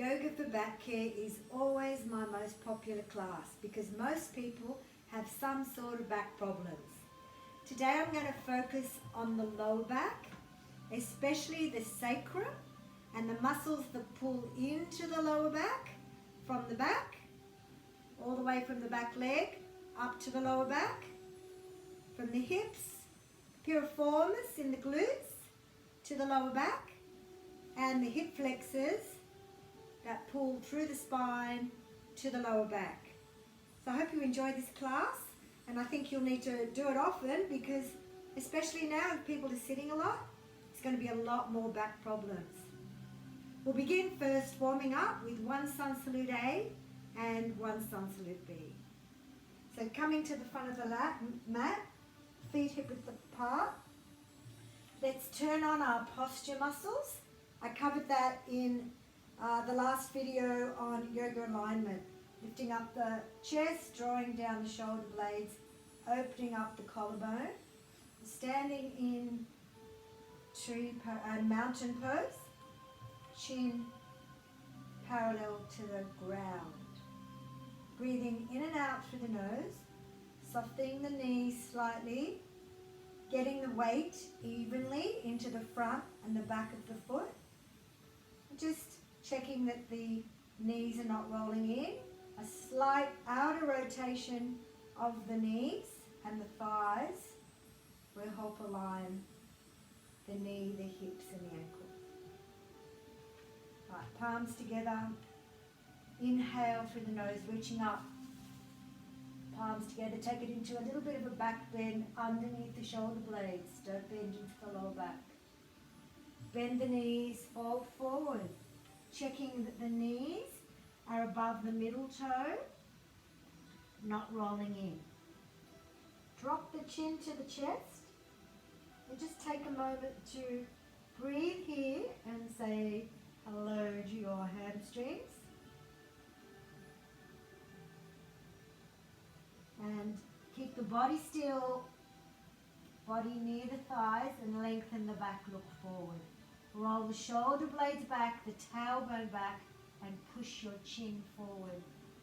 Yoga for back care is always my most popular class because most people have some sort of back problems. Today I'm going to focus on the lower back, especially the sacrum and the muscles that pull into the lower back from the back, all the way from the back leg up to the lower back, from the hips, piriformis in the glutes to the lower back, and the hip flexors that pull through the spine to the lower back. So I hope you enjoy this class, and I think you'll need to do it often because especially now if people are sitting a lot, it's going to be a lot more back problems. We'll begin first warming up with one sun salute A and one sun salute B. So coming to the front of the mat, feet hip width apart. Let's turn on our posture muscles. I covered that in the last video on yoga alignment. Lifting up the chest, drawing down the shoulder blades, opening up the collarbone. Standing in mountain pose. Chin parallel to the ground. Breathing in and out through the nose, softening the knees slightly, getting the weight evenly into the front and the back of the foot. Just checking that the knees are not rolling in. A slight outer rotation of the knees and the thighs will help align the knee, the hips and the ankle. Right, palms together. Inhale through the nose, reaching up. Palms together, take it into a little bit of a back bend underneath the shoulder blades. Don't bend into the lower back. Bend the knees, fold forward. Checking that the knees are above the middle toe, not rolling in. Drop the chin to the chest and just take a moment to breathe here and say hello to your hamstrings. And keep the body still, body near the thighs, and lengthen the back, look forward. Roll the shoulder blades back, the tailbone back, and push your chin forward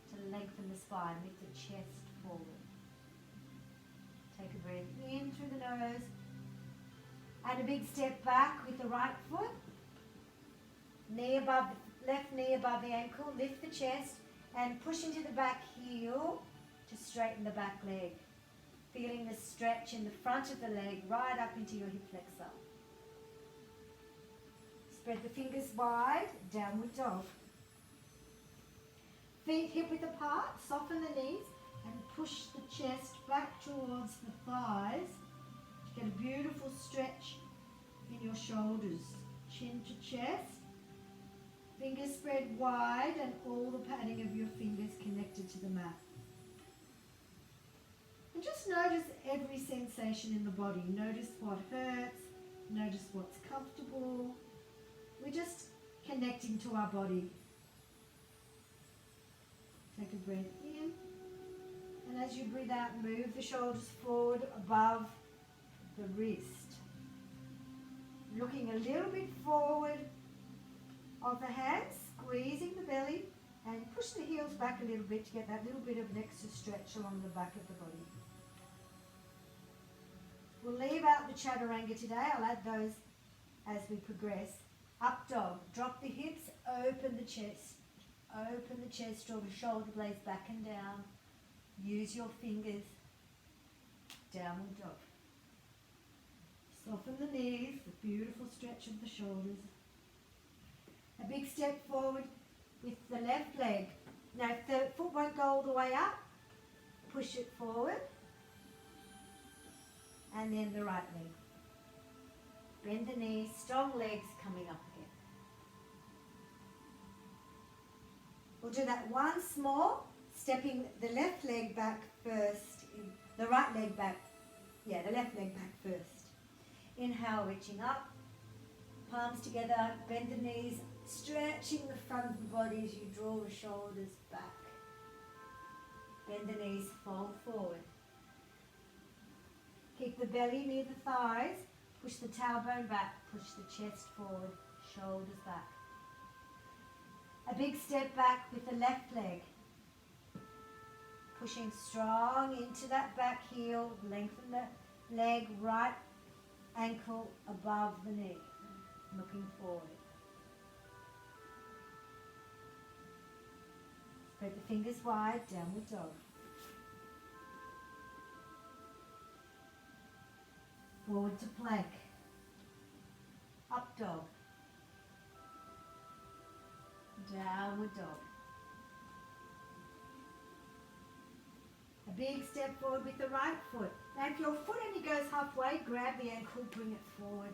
to lengthen the spine. Lift the chest forward. Take a breath in through the nose, and a big step back with the right foot. Left knee above the ankle, lift the chest, and push into the back heel to straighten the back leg. Feeling the stretch in the front of the leg right up into your hip flexor. Spread the fingers wide, downward dog. Feet hip width apart, soften the knees and push the chest back towards the thighs to get a beautiful stretch in your shoulders. Chin to chest. Fingers spread wide and all the padding of your fingers connected to the mat. And just notice every sensation in the body. Notice what hurts, notice what's comfortable. We're just connecting to our body. Take a breath in. And as you breathe out, move the shoulders forward above the wrist. Looking a little bit forward of the hands, squeezing the belly, and push the heels back a little bit to get that little bit of an extra stretch along the back of the body. We'll leave out the chaturanga today. I'll add those as we progress. Up dog. Drop the hips, open the chest. Open the chest, draw the shoulder blades back and down. Use your fingers. Downward dog. Soften the knees, the beautiful stretch of the shoulders. A big step forward with the left leg. Now if the foot won't go all the way up, push it forward. And then the right leg. Bend the knees, strong legs coming up again. We'll do that once more, stepping the left leg back first, the right leg back, the left leg back first. Inhale, reaching up, palms together, bend the knees, stretching the front of the body as you draw the shoulders back. Bend the knees, fold forward. Keep the belly near the thighs, push the tailbone back, push the chest forward, shoulders back. A big step back with the left leg. Pushing strong into that back heel, lengthen the leg, right ankle above the knee, looking forward. Spread the fingers wide, downward dog. Forward to plank. Up dog. Downward dog. A big step forward with the right foot. Now if your foot only goes halfway, grab the ankle, bring it forward.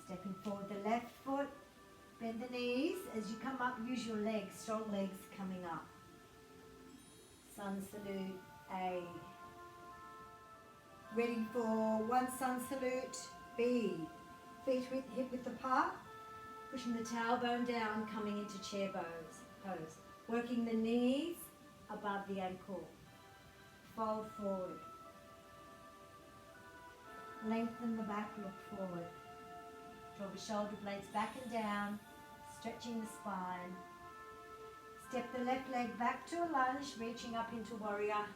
Stepping forward the left foot. Bend the knees. As you come up, use your legs, strong legs coming up. Sun salute, A. Ready for one sun salute, B. Feet hip width apart. Pushing the tailbone down, coming into chair pose. Working the knees above the ankle. Fold forward. Lengthen the back, look forward. Draw the shoulder blades back and down, stretching the spine. Step the left leg back to a lunge, reaching up into warrior.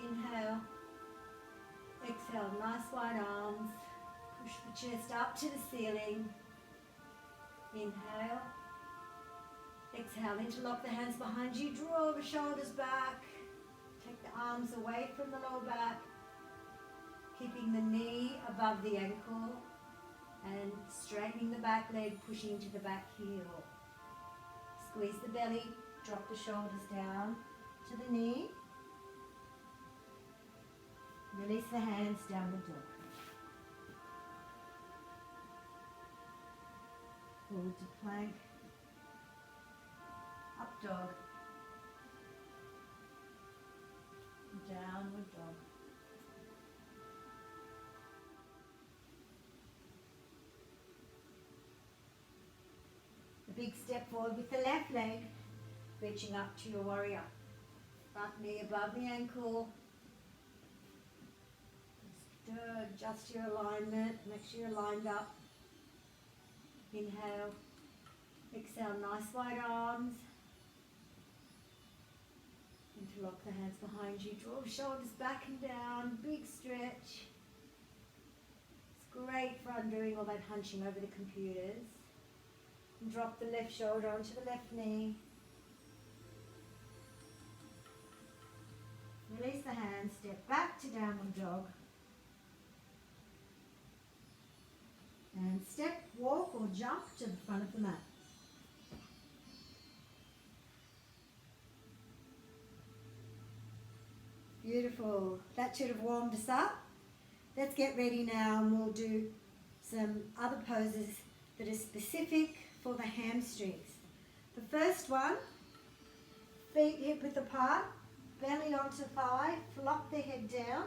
Inhale. Exhale, nice wide arms. Push the chest up to the ceiling. Inhale. Exhale, interlock the hands behind you. Draw the shoulders back. Take the arms away from the lower back. Keeping the knee above the ankle. And straightening the back leg, pushing to the back heel. Squeeze the belly. Drop the shoulders down to the knee. Release the hands, downward dog. Forward to plank. Up dog. Downward dog. A big step forward with the left leg, reaching up to your warrior. Front knee above the ankle. Adjust your alignment, make sure you're lined up. Inhale. Exhale, nice wide arms. Interlock the hands behind you. Draw the shoulders back and down. Big stretch. It's great fun doing all that hunching over the computers. And drop the left shoulder onto the left knee. Release the hands. Step back to downward dog. And step, walk or jump to the front of the mat. Beautiful. That should have warmed us up. Let's get ready now and we'll do some other poses that are specific for the hamstrings. The first one, feet hip width apart, belly onto thigh, flop the head down.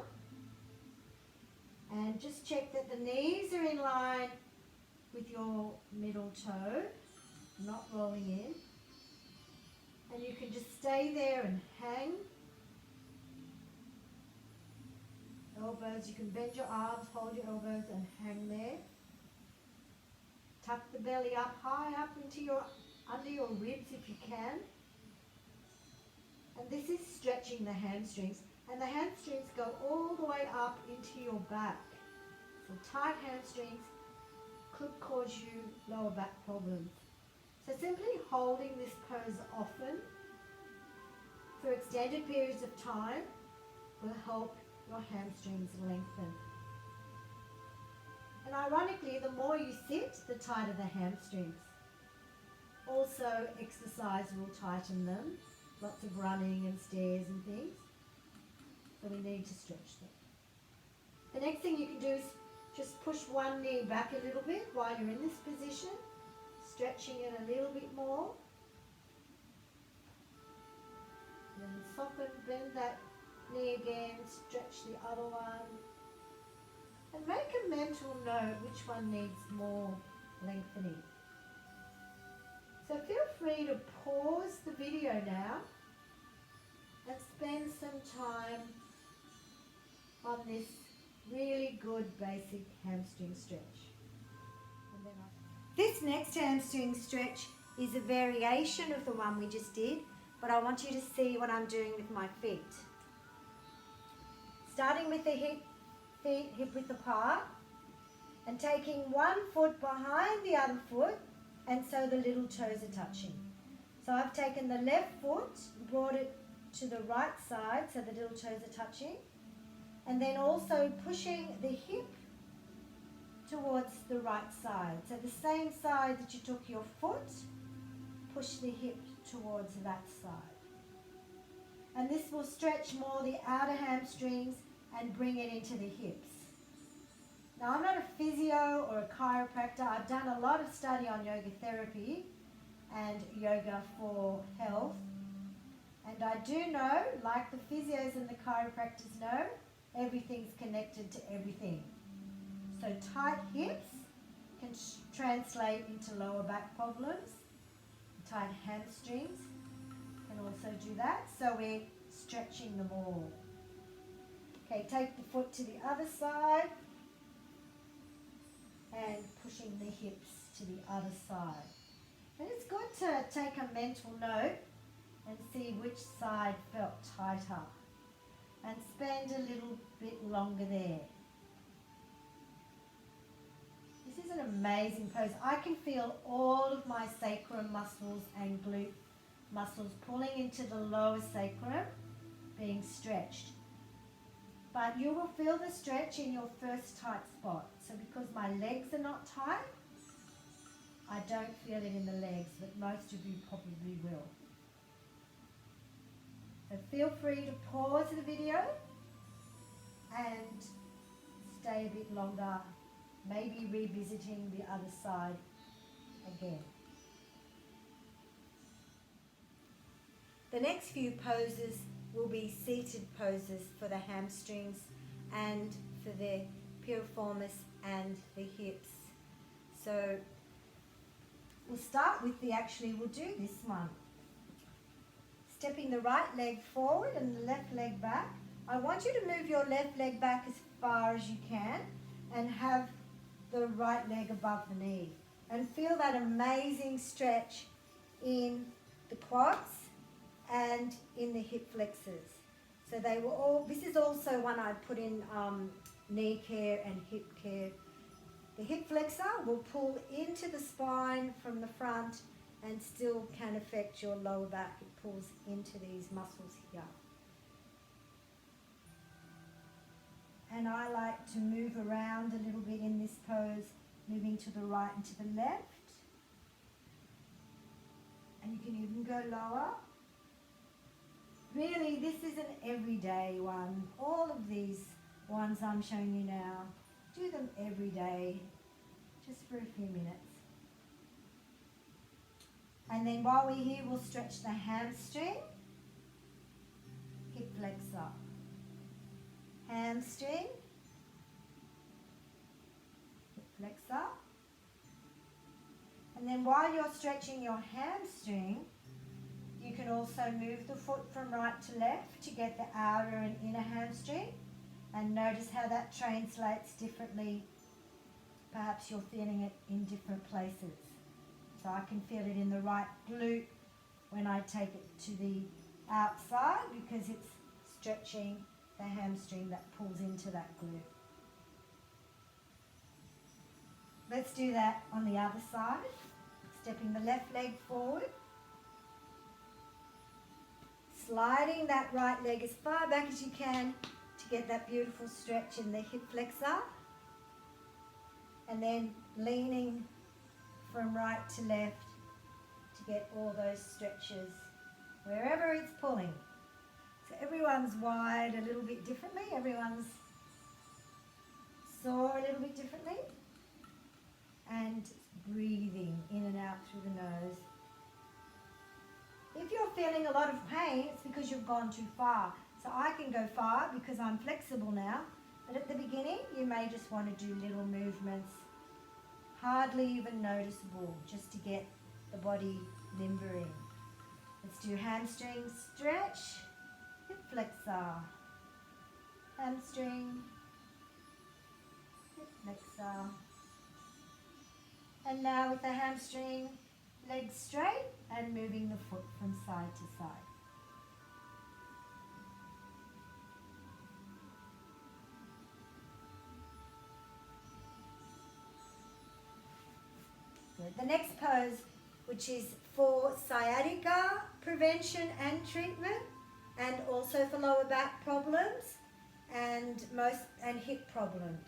And just check that the knees are in line with your middle toe, not rolling in. And you can just stay there and hang. Elbows, you can bend your arms, hold your elbows and hang there. Tuck the belly up, high up into under your ribs if you can. And this is stretching the hamstrings. And the hamstrings go all the way up into your back. So tight hamstrings could cause you lower back problems. So simply holding this pose often for extended periods of time will help your hamstrings lengthen. And ironically, the more you sit, the tighter the hamstrings. Also, exercise will tighten them. Lots of running and stairs and things. So we need to stretch them. The next thing you can do is just push one knee back a little bit while you're in this position, stretching it a little bit more. Then soften, bend that knee again, stretch the other one. And make a mental note which one needs more lengthening. So feel free to pause the video now and spend some time on this really good basic hamstring stretch. And then next hamstring stretch is a variation of the one we just did, but I want you to see what I'm doing with my feet. Starting with the feet hip width apart and taking one foot behind the other foot, and so the little toes are touching. So I've taken the left foot, brought it to the right side so the little toes are touching, and then also pushing the hip towards the right side. So the same side that you took your foot, push the hip towards that side. And this will stretch more the outer hamstrings and bring it into the hips. Now, I'm not a physio or a chiropractor. I've done a lot of study on yoga therapy and yoga for health. And I do know, like the physios and the chiropractors know, everything's connected to everything. So tight hips can translate into lower back problems. Tight hamstrings can also do that. So we're stretching them all. Okay, take the foot to the other side and pushing the hips to the other side. And it's good to take a mental note and see which side felt tighter and spend a little bit longer there. This is an amazing pose. I can feel all of my sacrum muscles and glute muscles pulling into the lower sacrum being stretched. But you will feel the stretch in your first tight spot. So because my legs are not tight, I don't feel it in the legs, but most of you probably will. So feel free to pause the video and stay a bit longer, maybe revisiting the other side again. The next few poses will be seated poses for the hamstrings and for the piriformis and the hips. So we'll start with we'll do this one. Stepping the right leg forward and the left leg back. I want you to move your left leg back as far as you can and have the right leg above the knee. And feel that amazing stretch in the quads and in the hip flexors. So they were all, this is also one I put in knee care and hip care. The hip flexor will pull into the spine from the front and still can affect your lower back. It pulls into these muscles here. And I like to move around a little bit in this pose, moving to the right and to the left. And you can even go lower. Really, this is an everyday one. All of these ones I'm showing you now, do them every day, just for a few minutes. And then while we're here, we'll stretch the hamstring, hip flexor, hamstring, hip flexor. And then while you're stretching your hamstring, you can also move the foot from right to left to get the outer and inner hamstring, and notice how that translates differently. Perhaps you're feeling it in different places. So I can feel it in the right glute when I take it to the outside because it's stretching the hamstring that pulls into that glute. Let's do that on the other side. Stepping the left leg forward. Sliding that right leg as far back as you can to get that beautiful stretch in the hip flexor. And then leaning from right to left to get all those stretches wherever it's pulling. So everyone's wired a little bit differently. Everyone's sore a little bit differently. And breathing in and out through the nose. If you're feeling a lot of pain, it's because you've gone too far. So I can go far because I'm flexible now. But at the beginning, you may just want to do little movements, hardly even noticeable, just to get the body limbering. Let's do hamstring stretch, hip flexor, hamstring, hip flexor. And now with the hamstring, legs straight and moving the foot from side to side. Good. The next pose, which is for sciatica prevention and treatment, and also for lower back problems and hip problems.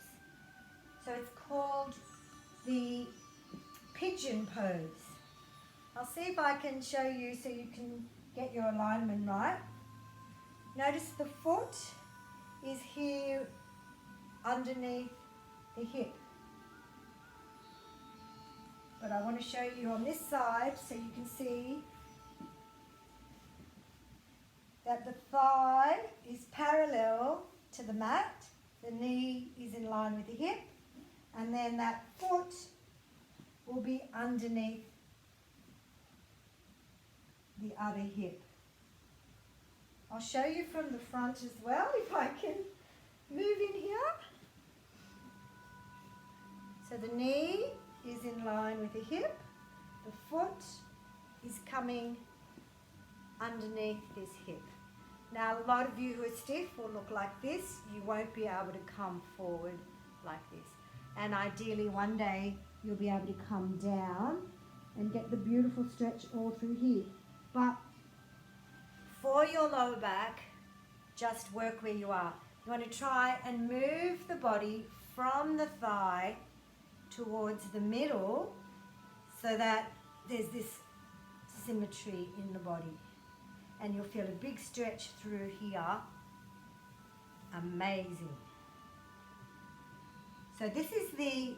So it's called the pigeon pose. I'll see if I can show you so you can get your alignment right. Notice the foot is here underneath the hip. But I want to show you on this side so you can see that the thigh is parallel to the mat, the knee is in line with the hip, and then that foot will be underneath the other hip. I'll show you from the front as well if I can move in here. So the knee is in line with the hip, the foot is coming underneath this hip. Now a lot of you who are stiff will look like this. You won't be able to come forward like this. And ideally one day you'll be able to come down and get the beautiful stretch all through here. But for your lower back, just work where you are. You want to try and move the body from the thigh towards the middle so that there's this symmetry in the body. And you'll feel a big stretch through here. Amazing. So this is the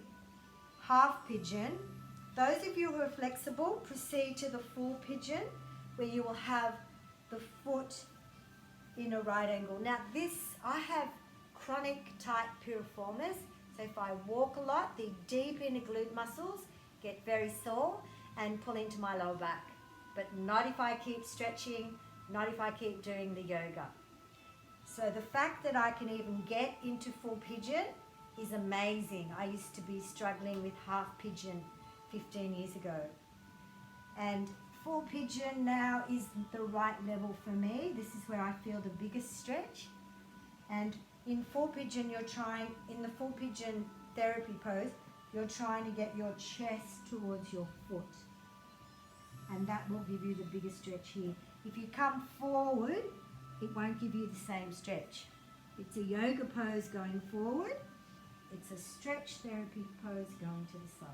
half pigeon. Those of you who are flexible, proceed to the full pigeon where you will have the foot in a right angle. Now this, I have chronic tight piriformis, so if I walk a lot, the deep inner glute muscles get very sore and pull into my lower back. But not if I keep stretching, not if I keep doing the yoga. So the fact that I can even get into full pigeon is amazing. I used to be struggling with half pigeon 15 years ago. And full pigeon now is the right level for me. This is where I feel the biggest stretch. And in full pigeon, in the full pigeon therapy pose, you're trying to get your chest towards your foot. And that will give you the biggest stretch here. If you come forward, it won't give you the same stretch. It's a yoga pose going forward. It's a stretch therapy pose going to the side.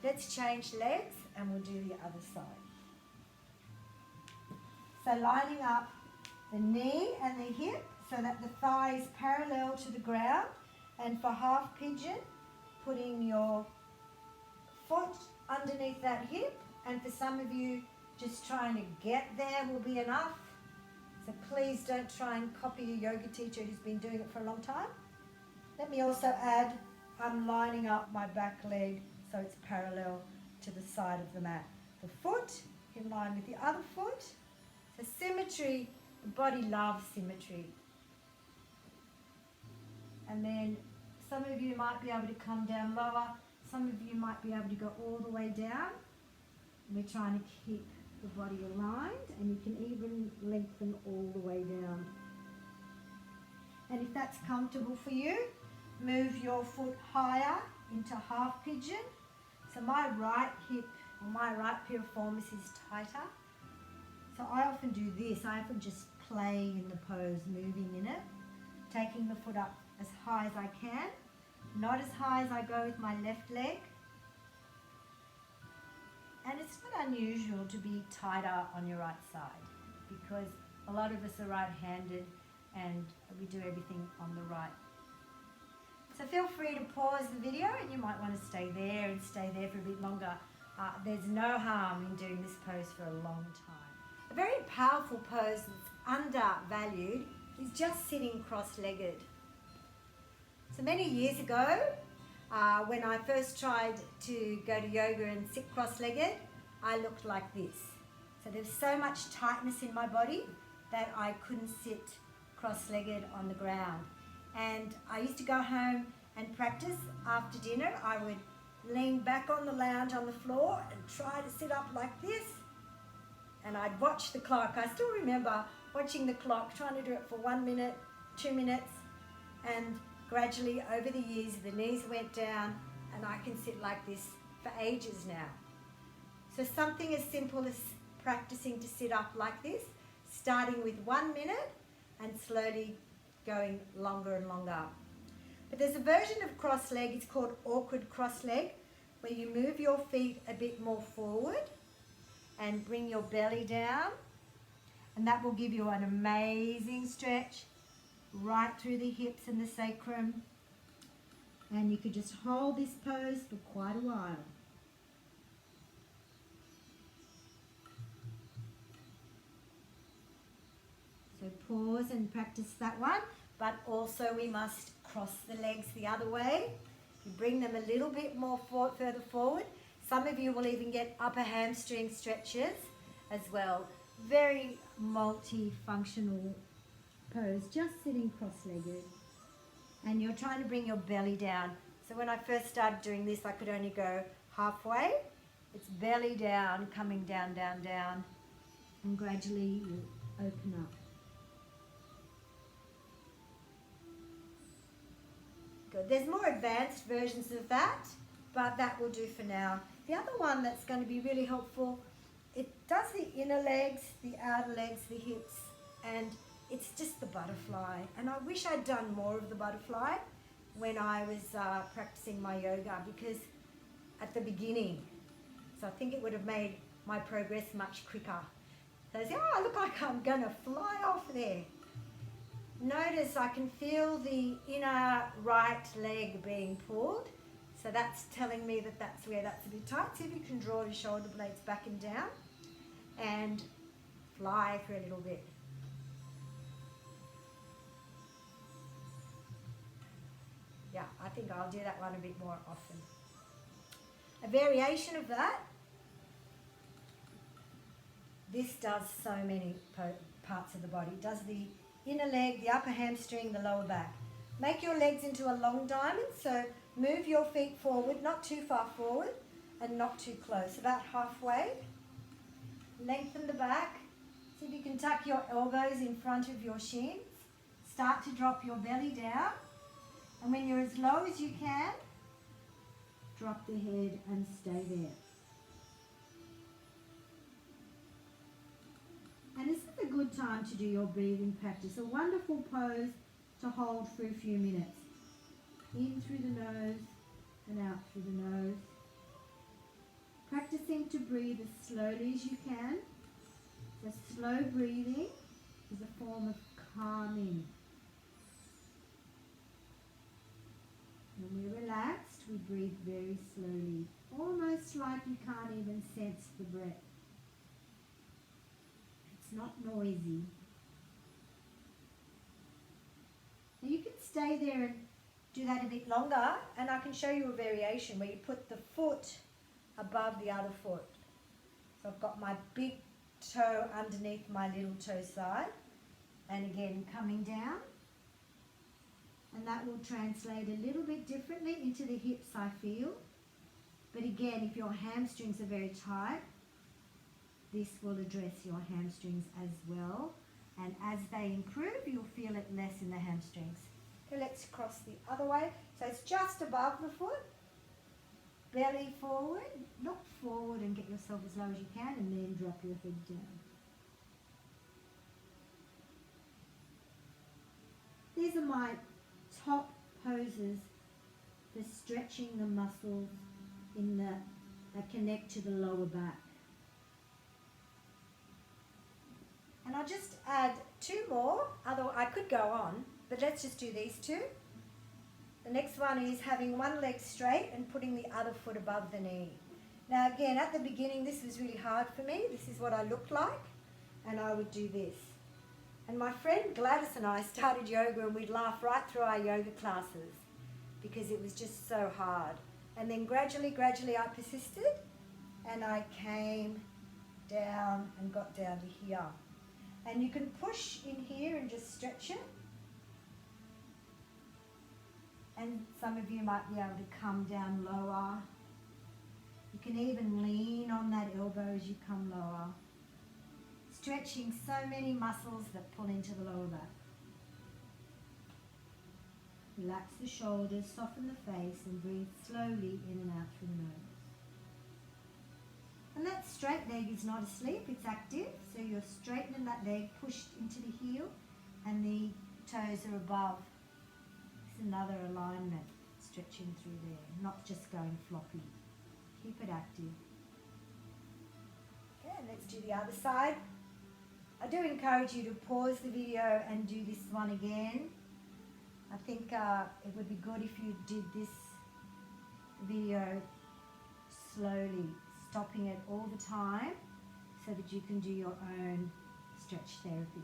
Let's change legs and we'll do the other side. So lining up the knee and the hip so that the thigh is parallel to the ground. And for half pigeon, putting your foot underneath that hip. And for some of you, just trying to get there will be enough. So please don't try and copy a yoga teacher who's been doing it for a long time. Let me also add, I'm lining up my back leg so it's parallel to the side of the mat. The foot in line with the other foot. So symmetry, the body loves symmetry. And then some of you might be able to come down lower. Some of you might be able to go all the way down. And we're trying to keep the body aligned, and you can even lengthen all the way down. And if that's comfortable for you, move your foot higher into half pigeon. So my right hip or my right piriformis is tighter. So I often do this. I often just play in the pose, moving in it, taking the foot up as high as I can, not as high as I go with my left leg. And it's not unusual to be tighter on your right side because a lot of us are right-handed and we do everything on the right. So feel free to pause the video and you might want to stay there and stay there for a bit longer. There's no harm in doing this pose for a long time. A very powerful pose that's undervalued is just sitting cross-legged. So many years ago, when I first tried to go to yoga and sit cross-legged, I looked like this. So there's so much tightness in my body that I couldn't sit cross-legged on the ground. And I used to go home and practice after dinner. I would lean back on the lounge on the floor and try to sit up like this. And I'd watch the clock. I still remember watching the clock, trying to do it for 1 minute, 2 minutes, and gradually over the years the knees went down and I can sit like this for ages now. So something as simple as practicing to sit up like this, starting with 1 minute and slowly going longer and longer. But there's a version of cross leg, it's called awkward cross leg, where you move your feet a bit more forward and bring your belly down, and that will give you an amazing stretch right through the hips and the sacrum, and you could just hold this pose for quite a while. So pause and practice that one, but also we must cross the legs the other way. You bring them a little bit more further forward. Some of you will even get upper hamstring stretches as well. Very multifunctional pose, just sitting cross-legged. And you're trying to bring your belly down. So when I first started doing this, I could only go halfway. It's belly down, coming down, down, down, and gradually you open up. Good. There's more advanced versions of that, but that will do for now. The other one that's going to be really helpful, it does the inner legs, the outer legs, the hips, and it's just the butterfly. And I wish I'd done more of the butterfly when I was practicing my yoga, because at the beginning, so I think it would have made my progress much quicker. So I say, oh, I look like I'm going to fly off there. Notice I can feel the inner right leg being pulled. So that's telling me that that's where that's a bit tight. See if you can draw your shoulder blades back and down and fly for a little bit. Yeah, I think I'll do that one a bit more often. A variation of that. This does so many parts of the body. It does the inner leg, the upper hamstring, the lower back. Make your legs into a long diamond, so move your feet forward, not too far forward and not too close, about halfway. Lengthen the back. See if you can tuck your elbows in front of your shins. Start to drop your belly down, and when you're as low as you can, drop the head and stay there. And this is a good time to do your breathing practice. A wonderful pose to hold for a few minutes. In through the nose and out through the nose. Practicing to breathe as slowly as you can. So slow breathing is a form of calming. When we're relaxed, we breathe very slowly, almost like you can't even sense the breath. It's not noisy. Now you can stay there and do that a bit longer, and I can show you a variation where you put the foot above the other foot. So I've got my big toe underneath my little toe side, and again coming down, and that will translate a little bit differently into the hips, I feel. But again, if your hamstrings are very tight, this will address your hamstrings as well, and as they improve, you'll feel it less in the hamstrings. Okay, let's cross the other way. So it's just above the foot, belly forward, look forward and get yourself as low as you can, and then drop your head down. These are my top poses for stretching the muscles in that connect to the lower back. And I'll just add two more, otherwise I could go on, but let's just do these two. The next one is having one leg straight and putting the other foot above the knee. Now again, at the beginning this was really hard for me. This is what I looked like, and I would do this. And my friend Gladys and I started yoga, and we'd laugh right through our yoga classes because it was just so hard. And then gradually I persisted, and I came down and got down to here. And you can push in here and just stretch it. And some of you might be able to come down lower You can even lean on that elbow as you come lower, stretching so many muscles that pull into the lower back. Relax the shoulders, soften the face, and breathe slowly in and out through the nose. And that straight leg is not asleep, it's active. So you're straightening that leg, pushed into the heel, and the toes are above. It's another alignment, stretching through there, not just going floppy. Keep it active. Okay, let's do the other side. I do encourage you to pause the video and do this one again. I think it would be good if you did this video slowly, stopping it all the time so that you can do your own stretch therapy.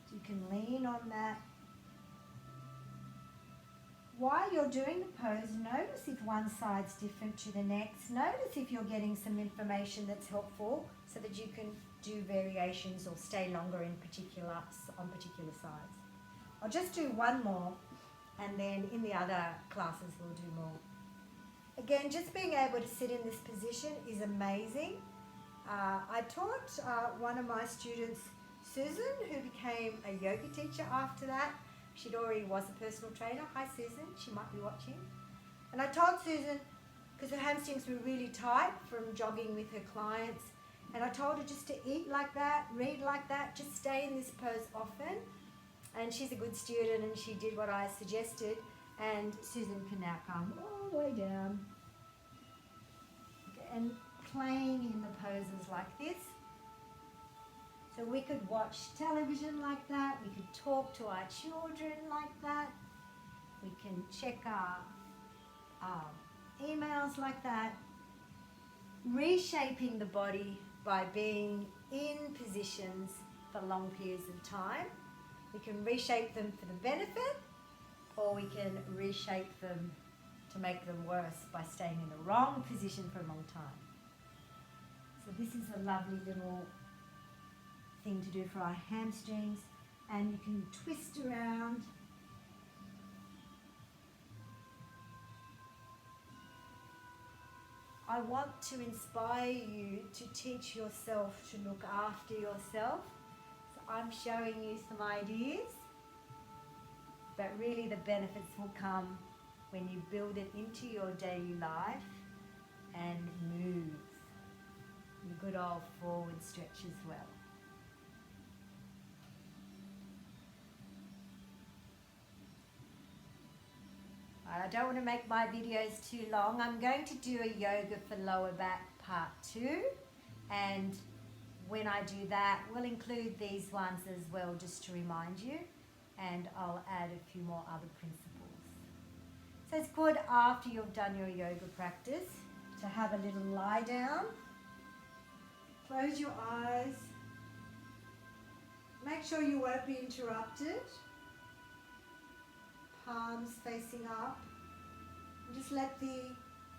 So you can lean on that. While you're doing the pose, notice if one side's different to the next. Notice if you're getting some information that's helpful so that you can do variations or stay longer on particular sides. I'll just do one more, and then in the other classes we'll do more. Again, just being able to sit in this position is amazing. I taught one of my students, Susan, who became a yoga teacher after that. She already was a personal trainer. Hi Susan, she might be watching. And I told Susan, because her hamstrings were really tight from jogging with her clients, and I told her just to eat like that, read like that, just stay in this pose often. And she's a good student and she did what I suggested, and Susan can now come all the way down. Okay, and playing in the poses like this. So we could watch television like that, we could talk to our children like that, we can check our emails like that. Reshaping the body by being in positions for long periods of time. We can reshape them for the benefit, or we can reshape them to make them worse by staying in the wrong position for a long time. So this is a lovely little thing to do for our hamstrings, and you can twist around. I want to inspire you to teach yourself to look after yourself. So I'm showing you some ideas, but really the benefits will come when you build it into your daily life and move. The good old forward stretch as well. I don't want to make my videos too long. I'm going to do a yoga for lower back part 2, and when I do that, we'll include these ones as well just to remind you, and I'll add a few more other principles. So it's good after you've done your yoga practice to have a little lie down. Close your eyes. Make sure you won't be interrupted. Palms facing up. And just let the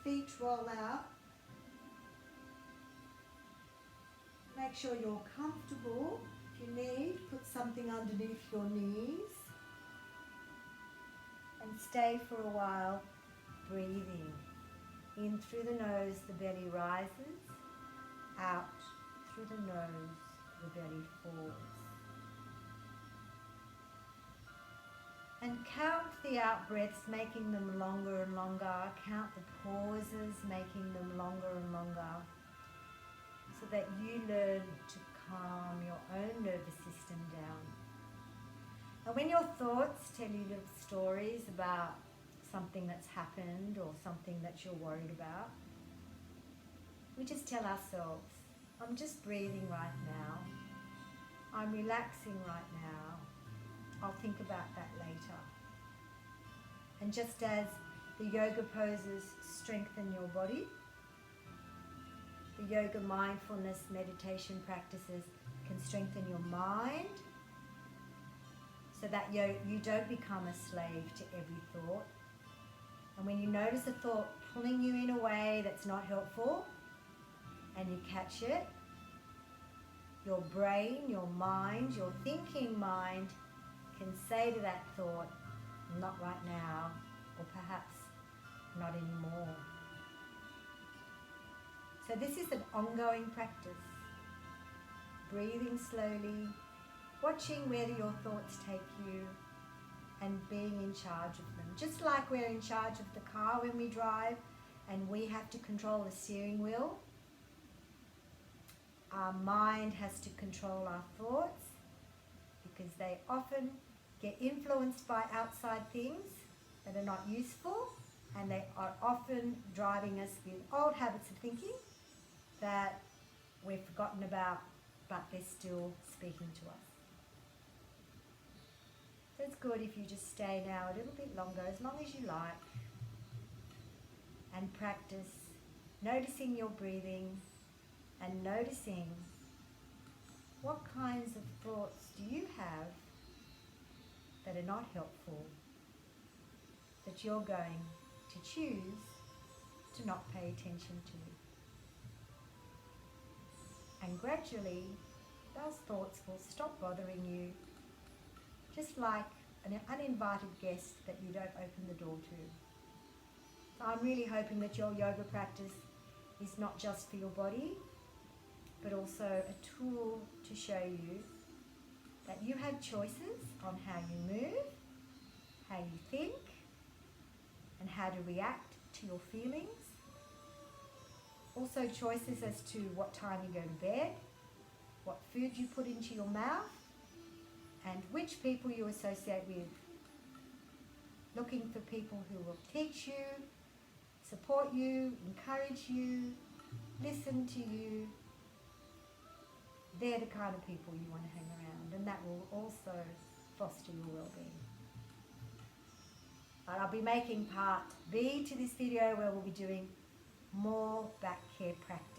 feet roll out. Make sure you're comfortable. If you need, put something underneath your knees. And stay for a while, breathing. In through the nose, the belly rises. Out through the nose, the belly falls. And count the out breaths, making them longer and longer. Count the pauses, making them longer and longer, so that you learn to calm your own nervous system down. And when your thoughts tell you little stories about something that's happened or something that you're worried about, we just tell ourselves, I'm just breathing right now. I'm relaxing right now. I'll think about that later. And just as the yoga poses strengthen your body, the yoga mindfulness meditation practices can strengthen your mind, so that you don't become a slave to every thought. And when you notice a thought pulling you in a way that's not helpful, and you catch it, your brain, your mind, your thinking mind can say to that thought, not right now, or perhaps not anymore. So this is an ongoing practice. Breathing slowly, watching where your thoughts take you, and being in charge of them. Just like we're in charge of the car when we drive and we have to control the steering wheel, our mind has to control our thoughts because they often get influenced by outside things that are not useful, and they are often driving us with old habits of thinking that we've forgotten about, but they're still speaking to us. So it's good if you just stay now a little bit longer, as long as you like, and practice noticing your breathing and noticing what kinds of thoughts do you have that are not helpful, that you're going to choose to not pay attention to. And gradually, those thoughts will stop bothering you, just like an uninvited guest that you don't open the door to. So I'm really hoping that your yoga practice is not just for your body, but also a tool to show you that you have choices on how you move, how you think, and how to react to your feelings. Also choices as to what time you go to bed, what food you put into your mouth, and which people you associate with. Looking for people who will teach you, support you, encourage you, listen to you. They're the kind of people you want to hang around, and that will also foster your well-being. I'll be making part B to this video where we'll be doing more back care practice.